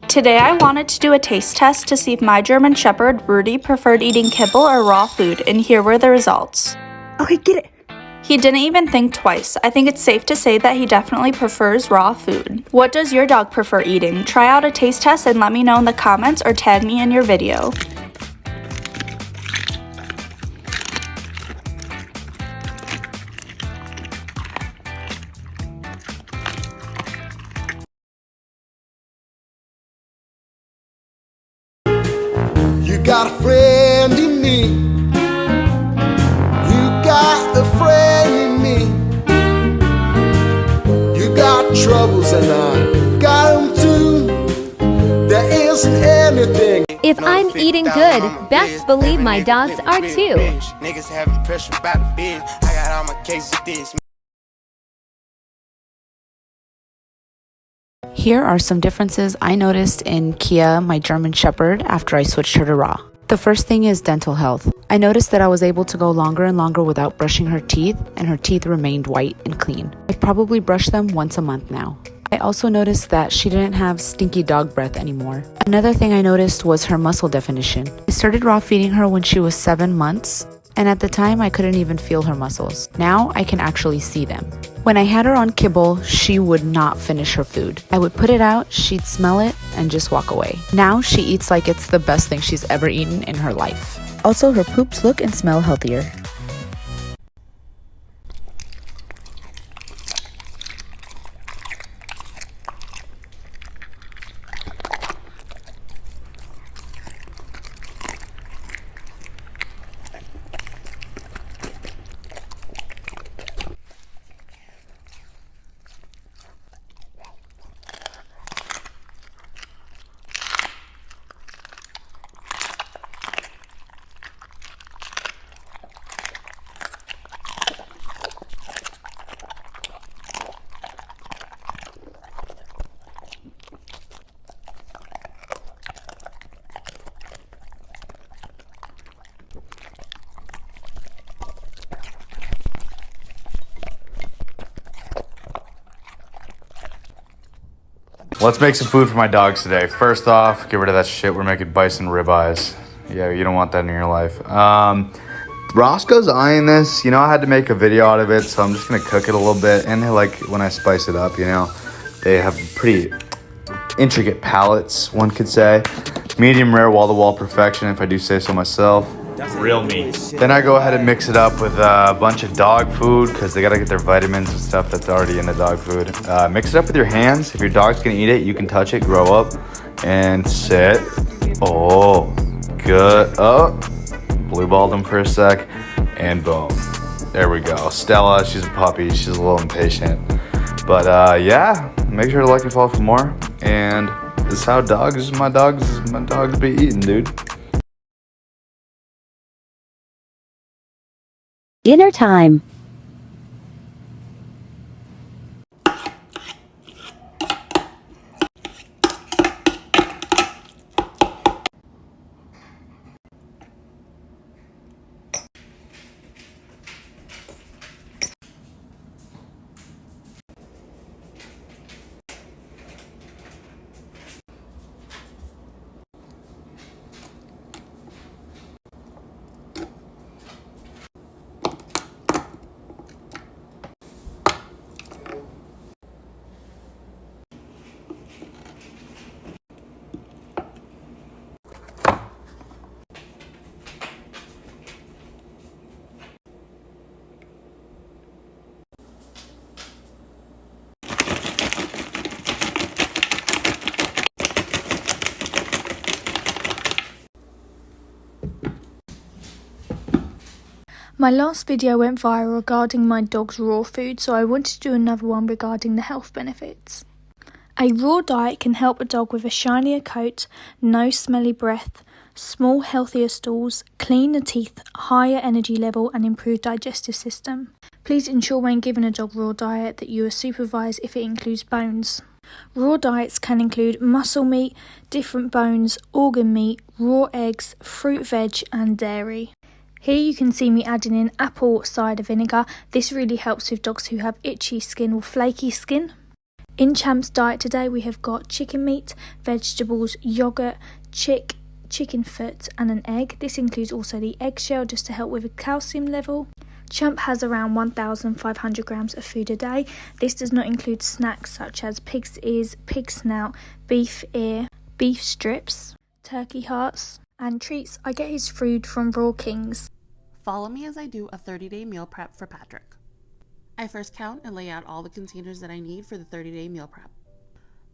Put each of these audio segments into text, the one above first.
Today I wanted to do a taste test to see if my German Shepherd, Rudy, preferred eating kibble or raw food, and here were the results. Okay, get it. He didn't even think twice. I think it's safe to say that he definitely prefers raw food. What does your dog prefer eating? Try out a taste test and let me know in the comments or tag me in your video. You got a friend in me. You got a friend in me. You got troubles and I got them too. There isn't anything. If I'm eating good, best believe my dogs are too. Niggas having pressure about the biz. I got all my cases this. Here are some differences I noticed in Kia, my German Shepherd, after I switched her to raw. The first thing is dental health. I noticed that I was able to go longer and longer without brushing her teeth, and her teeth remained white and clean. I probably brush them once a month now. I also noticed that she didn't have stinky dog breath anymore. Another thing I noticed was her muscle definition. I started raw feeding her when she was 7 months, and at the time I couldn't even feel her muscles. Now I can actually see them. When I had her on kibble, she would not finish her food. I would put it out, she'd smell it, and just walk away. Now she eats like it's the best thing she's ever eaten in her life. Also, her poops look and smell healthier. Let's make some food for my dogs today. First off, get rid of that shit. We're making bison ribeyes. Yeah, you don't want that in your life. Roscoe's eyeing this. You know, I had to make a video out of it, so I'm just gonna cook it a little bit. And they like when I spice it up, you know, they have pretty intricate palates, one could say. Medium rare, wall-to-wall perfection, if I do say so myself. Real meat. Then I go ahead and mix it up with a bunch of dog food because they gotta get their vitamins and stuff that's already in the dog food. Mix it up with your hands. If your dog's gonna eat it, you can touch it, grow up, and sit. Oh, good. Oh, blue balled him for a sec, and boom. There we go. Stella, she's a puppy. She's a little impatient. But yeah, make sure to like and follow for more. And this is how my dogs be eating, dude. Dinner time. My last video went viral regarding my dog's raw food, so I wanted to do another one regarding the health benefits. A raw diet can help a dog with a shinier coat, no smelly breath, small healthier stools, cleaner teeth, higher energy level and improved digestive system. Please ensure when giving a dog raw diet that you are supervised if it includes bones. Raw diets can include muscle meat, different bones, organ meat, raw eggs, fruit, veg and dairy. Here you can see me adding in apple cider vinegar. This really helps with dogs who have itchy skin or flaky skin. In Champ's diet today we have got chicken meat, vegetables, yogurt, chicken foot and an egg. This includes also the eggshell just to help with the calcium level. Champ has around 1,500 grams of food a day. This does not include snacks such as pig's ears, pig snout, beef ear, beef strips, turkey hearts and treats. I get his food from Raw Kings. Follow me as I do a 30-day meal prep for Patrick. I first count and lay out all the containers that I need for the 30-day meal prep.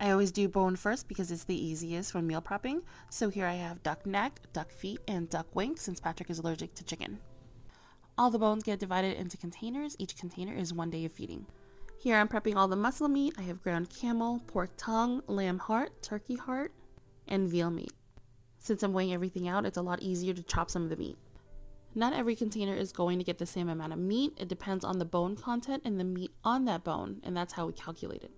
I always do bone first because it's the easiest when meal prepping. So here I have duck neck, duck feet, and duck wing since Patrick is allergic to chicken. All the bones get divided into containers. Each container is 1 day of feeding. Here I'm prepping all the muscle meat. I have ground camel, pork tongue, lamb heart, turkey heart, and veal meat. Since I'm weighing everything out, it's a lot easier to chop some of the meat. Not every container is going to get the same amount of meat. It depends on the bone content and the meat on that bone, and that's how we calculate it.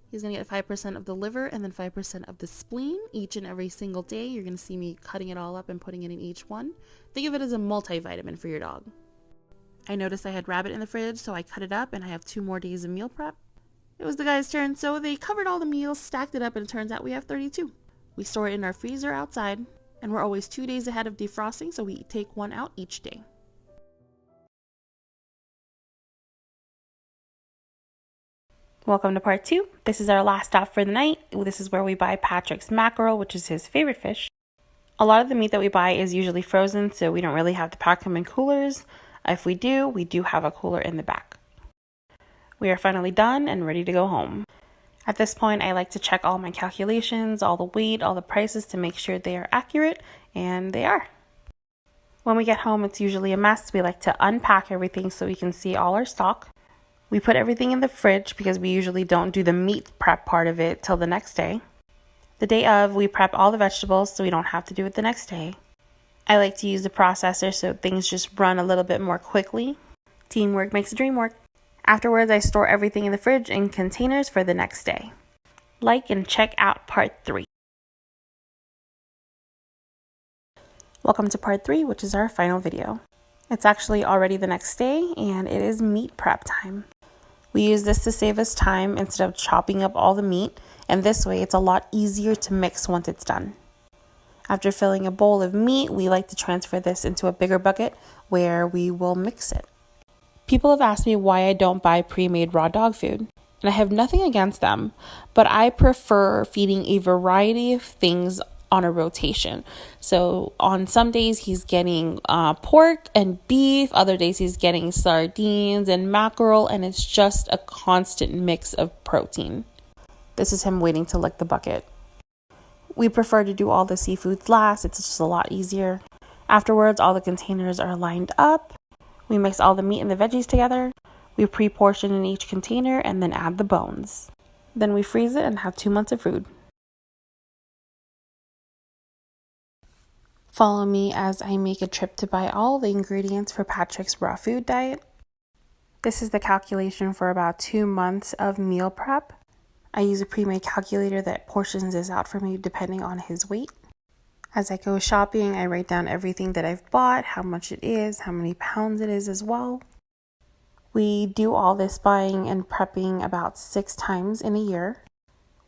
He's going to get 5% of the liver and then 5% of the spleen each and every single day. You're going to see me cutting it all up and putting it in each one. Think of it as a multivitamin for your dog. I noticed I had rabbit in the fridge, so I cut it up and I have 2 more days of meal prep. It was the guy's turn, so they covered all the meals, stacked it up, and it turns out we have 32. We store it in our freezer outside, and we're always 2 days ahead of defrosting, so we take 1 out each day. Welcome to part 2. This is our last stop for the night. This is where we buy Patrick's mackerel, which is his favorite fish. A lot of the meat that we buy is usually frozen, so we don't really have to pack them in coolers. If we do have a cooler in the back. We are finally done and ready to go home. At this point, I like to check all my calculations, all the weight, all the prices to make sure they are accurate, and they are. When we get home, it's usually a mess. We like to unpack everything so we can see all our stock. We put everything in the fridge because we usually don't do the meat prep part of it till the next day. The day of, we prep all the vegetables so we don't have to do it the next day. I like to use the processor so things just run a little bit more quickly. Teamwork makes the dream work. Afterwards, I store everything in the fridge in containers for the next day. Like and check out part 3. Welcome to part 3, which is our final video. It's actually already the next day and it is meat prep time. We use this to save us time instead of chopping up all the meat, and this way it's a lot easier to mix once it's done. After filling a bowl of meat, we like to transfer this into a bigger bucket where we will mix it. People have asked me why I don't buy pre-made raw dog food, and I have nothing against them, but I prefer feeding a variety of things on a rotation. So on some days he's getting pork and beef, other days he's getting sardines and mackerel, and it's just a constant mix of protein. This is him waiting to lick the bucket. We prefer to do all the seafoods last. It's just a lot easier. Afterwards, all the containers are lined up. We mix all the meat and the veggies together. We pre-portion in each container and then add the bones. Then we freeze it and have 2 months of food. Follow me as I make a trip to buy all the ingredients for Patrick's raw food diet. This is the calculation for about 2 months of meal prep. I use a pre-made calculator that portions this out for me depending on his weight. As I go shopping, I write down everything that I've bought, how much it is, how many pounds it is as well. We do all this buying and prepping about 6 times in a year.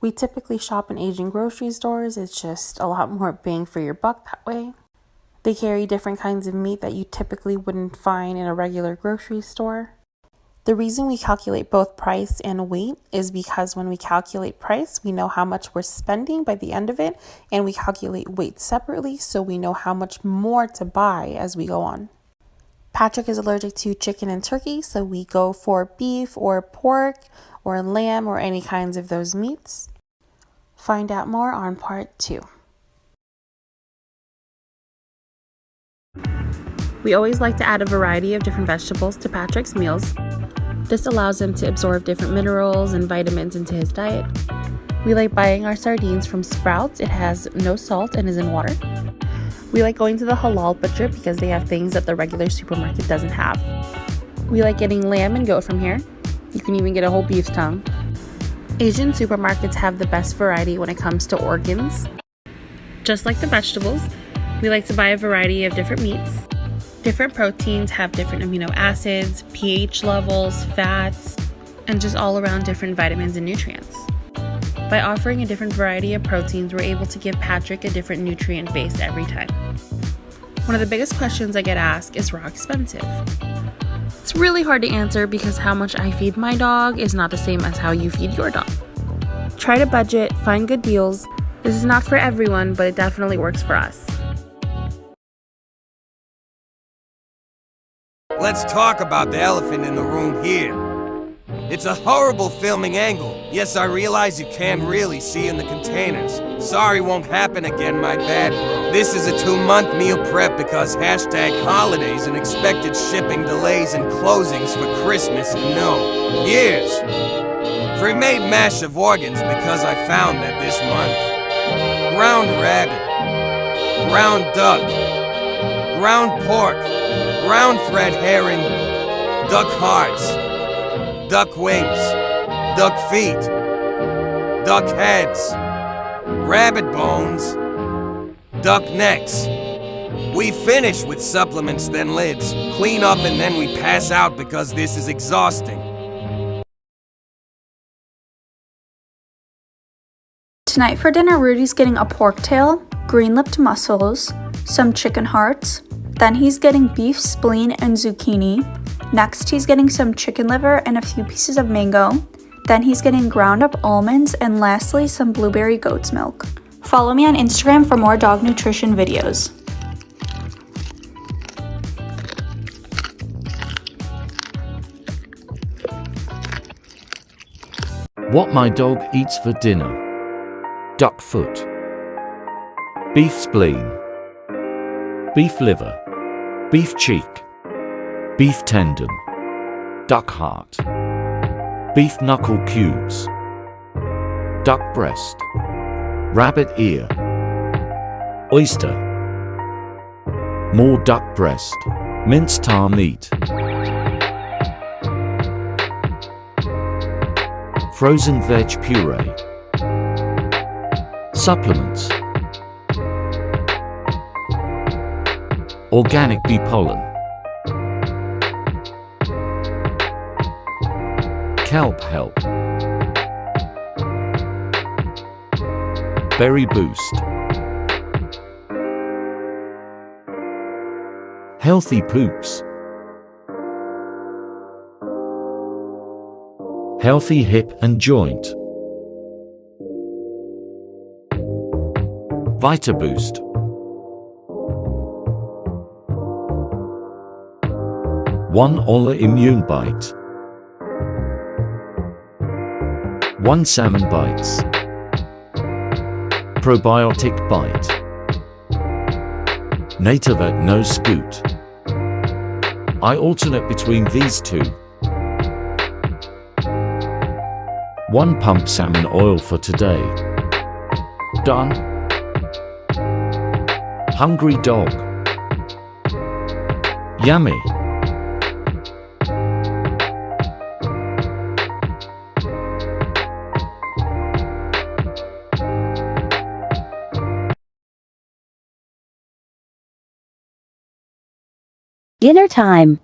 We typically shop in Asian grocery stores. It's just a lot more bang for your buck that way. They carry different kinds of meat that you typically wouldn't find in a regular grocery store. The reason we calculate both price and weight is because when we calculate price, we know how much we're spending by the end of it, and we calculate weight separately so we know how much more to buy as we go on. Patrick is allergic to chicken and turkey, so we go for beef or pork or lamb or any kinds of those meats. Find out more on part 2. We always like to add a variety of different vegetables to Patrick's meals. This allows him to absorb different minerals and vitamins into his diet. We like buying our sardines from Sprouts. It has no salt and is in water. We like going to the halal butcher because they have things that the regular supermarket doesn't have. We like getting lamb and goat from here. You can even get a whole beef's tongue. Asian supermarkets have the best variety when it comes to organs. Just like the vegetables, we like to buy a variety of different meats. Different proteins have different amino acids, pH levels, fats. and just all around different vitamins and nutrients. By offering a different variety of proteins, we're able to give Patrick a different nutrient base every time. One of the biggest questions I get asked is raw expensive? It's really hard to answer because how much I feed my dog is not the same as how you feed your dog. Try to budget, find good deals. This is not for everyone, but it definitely works for us. Let's talk about the elephant in the room here. It's a horrible filming angle. Yes, I realize you can't really see in the containers. Sorry, won't happen again, my bad, bro. This is a 2-month meal prep because #holidays and expected shipping delays and closings for Christmas and no, years. Pre-made mash of organs because I found that this month. Ground rabbit, ground duck, ground pork, ground thread herring, duck hearts, duck wings, duck feet, duck heads, rabbit bones, duck necks. We finish with supplements, then lids, clean up, and then we pass out because this is exhausting. Tonight for dinner, Rudy's getting a pork tail, green-lipped mussels, some chicken hearts, then he's getting beef spleen and zucchini. Next, he's getting some chicken liver and a few pieces of mango. Then he's getting ground up almonds, and lastly, some blueberry goat's milk. Follow me on Instagram for more dog nutrition videos. What my dog eats for dinner. Duck foot, beef spleen, beef liver, beef cheek, beef tendon, duck heart, beef knuckle cubes, duck breast, rabbit ear, oyster, more duck breast, minced tar meat, frozen veg puree, supplements, organic bee pollen, kelp help, berry boost, healthy poops, healthy hip and joint, Vita Boost, one Ola Immune Bite, one Salmon Bites, Probiotic Bite, Nativet No Scoot. I alternate between these two. One pump salmon oil for today. Done. Hungry dog. Yummy. Dinner time.